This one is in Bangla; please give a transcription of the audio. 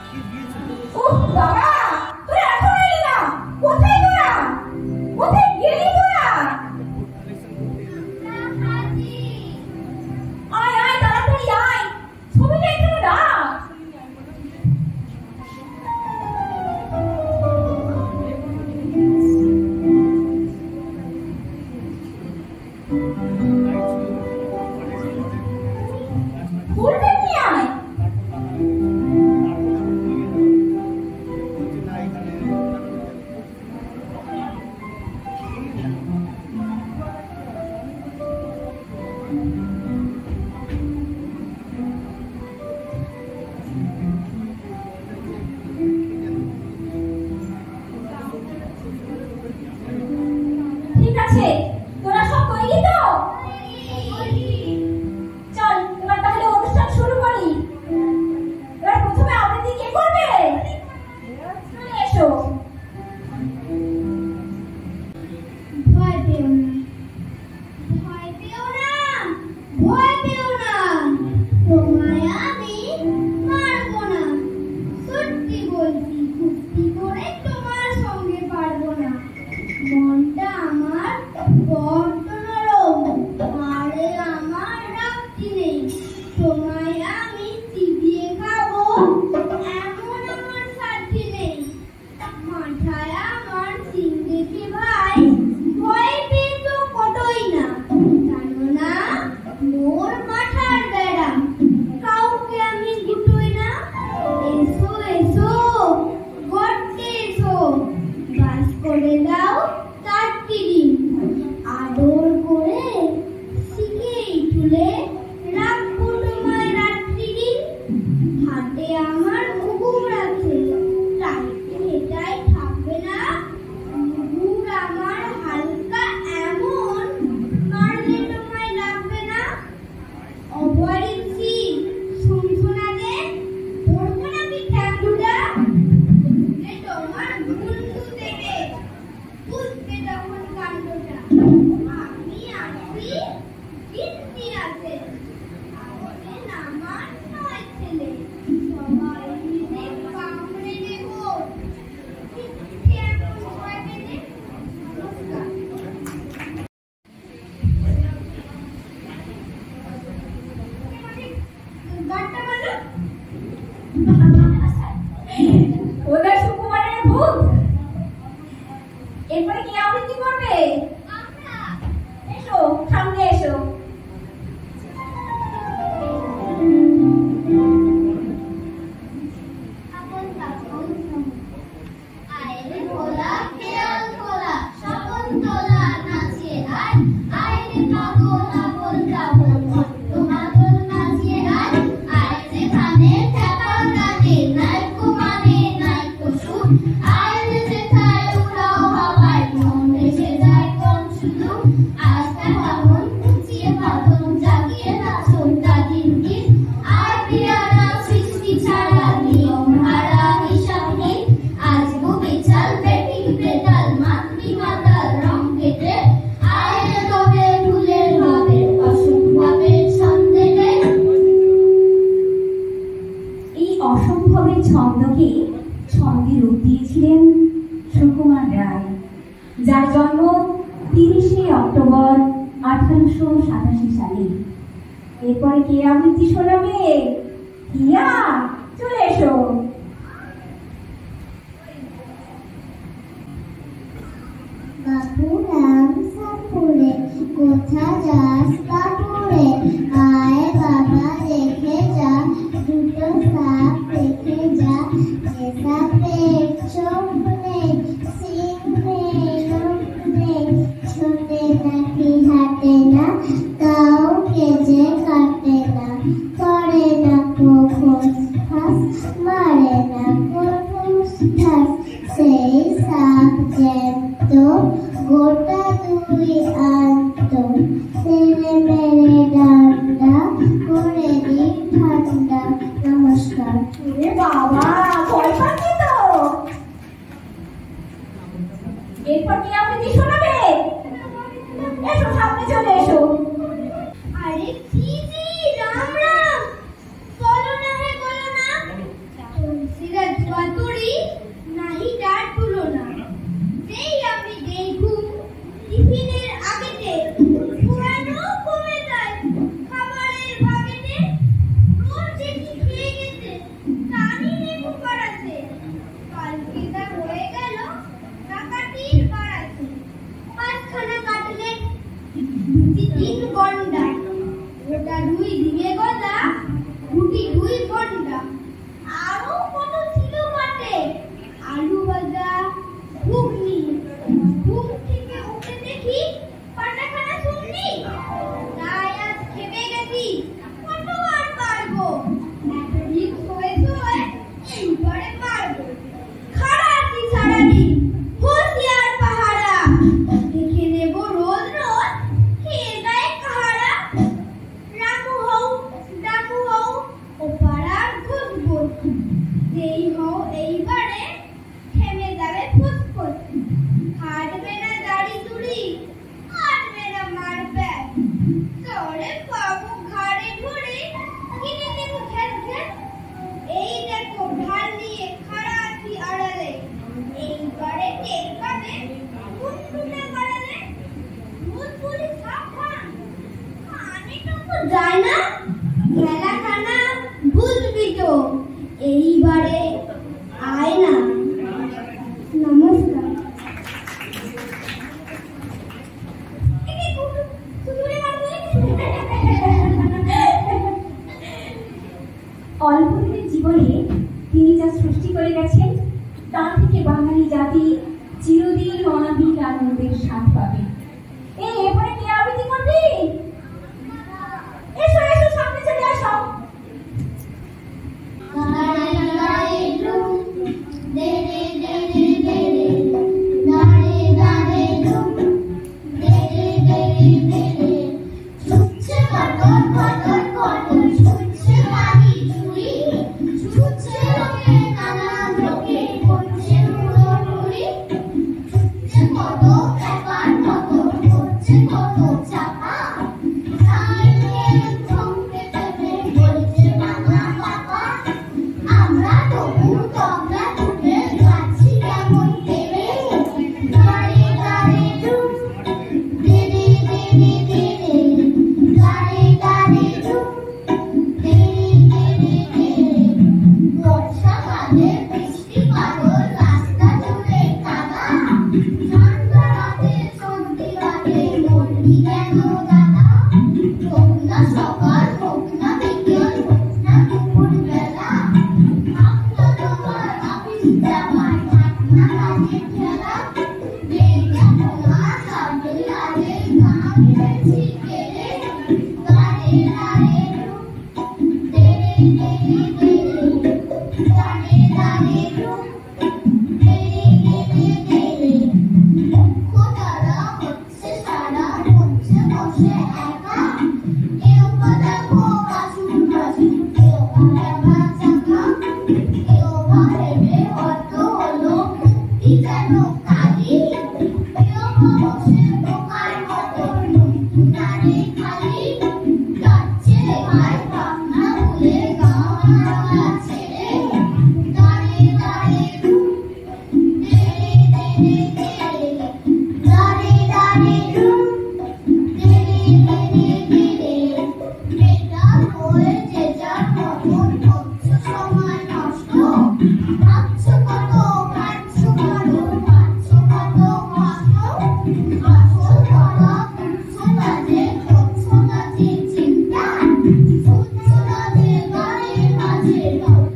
উহ বাবা, তুই এখনো এলি না? কোথায় তোরা? কোথায় গেলি তোরা? আয় আয় তাড়াতাড়ি আয়, ছবিটা এখানে রাখ। ফুলটা নিয়ে আয়। ঠিক আছে, তোরা সব তৈরি তো? চল এবার তাহলে অনুষ্ঠান শুরু করি। এবার প্রথমে আবৃত্তি কে করবে? এসো। ভয় পেও না, ভয় পেও না, ভয় পেও না, তোমায় আমি মারবো না। সত্যি বলছি, কুস্তি করে তোমার সঙ্গে পারবো না। মনটা আমার বড্ড নরম, আরে আমার রাখতে নেই। তোমায় আমি চিবিয়ে খাবো, এমন আমার সাথে নেই। মাথায় আমার সিং দেখে ভাই ভয় পেয়ে তো কতই না। জানো না মোর মাথার বেড়া, কাউকে আমি দুটোই না। এসো এসো গর্তে এসো, বাস করে দাও 4টি ডিম। আদর করে শিখেই তুলে রাখবো তোমায় রাত্রি দিন। হাতে আমার কুকুর আছে, তাই এটাই থাকবে না। কুকুর আমার হালকা এমন, মারলে তোমায় লাগবে না। অপরিচি শুনছো না যে, ধরবো নাকি ঠ্যাংডুটা? এ তোমার বন্ধু দেবে, বুঝবে তখন কাণ্ডটা। আমি আছি, কীর্তি আছে, আমাকে নামার নয় ছেলে। সবাই মিলে কামড়ে নেবো, কিচ্ছু এমন ভয় পেলে। নমস্কার। গানটা বলো। ওদের সুকুমারের ভূত। এরপরে কে আবৃত্তি করবে? আমরা এসো সামনে এসো। আপন কাপন আইরে ভোলা খেয়াল খোলা, স্বপন তোলা নাচিয়ে আয়। আইরে পাগল আপন কাপন তোমাদের নাচিয়ে আয়। আইরে কানে ঠেপা গানে, নাইকো মানে নাইকো সুর। আইরে যেথায় উড়াও হাওয়ায়, মন ভেসে যায় কোন শুধু। আস্তে ভাবন কুচিয়ে ভাবন, জাগিয়ে নাচন দাদির গীত। আয় প্রিয়ারা সৃষ্টি ছাড়া, নিয়ম হারা হিসাবহীন। আজগো বিচাল বেটিং বেতাল, মাতৃ মাতাল রং কেটে। আয় তবে ফুলের ভাবে, অসম্ভবের ছন্দে। এই অসম্ভবের ছন্দকে ছন্দে রূপ দিয়েছিলেন সুকুমার রায়, যার জন্ম 30শে অক্টোবর 1887 সালে। এরপরে কে আবৃত্তি শোনাবে? হিয়া, চলে এসো। বাপুরাম সাপুরে, কোথা যাস বাপুরে? আয় বাবা দেখে যা, দুটো সাপ দেখে যা। যে সাপের চোখ নেই, সিং নেই, নখ নেই, ছোটে নাকি হাঁটে না, কাউকে যে কাটে না। করে না খোঁজ ফাঁস, মারে না ফুস ঠাস। সেই সাপ জ্যান্ত, গোটা 2 আন্ত। ছেলে মেরে ডান্ডা, করে দিন ঠান্ডা। নমস্কার। বাবা, ভয় পাচ্ছি তো। এরপর কে আবৃত্তি শোনাবে? এসো সামনে চলে এসো। আরে কি রাম রাম, বলো না হে বলো না। তুলসী অল্প দিনের জীবনে তিনি যা সৃষ্টি করে গেছেন তা থেকে বাঙালি জাতি চিরদিন অনাবিল আনন্দের স্বাদ পাবে। এরপরে কে আবৃত্তি করবি? এসো এসো, সামনে চলে আসো। Thank you.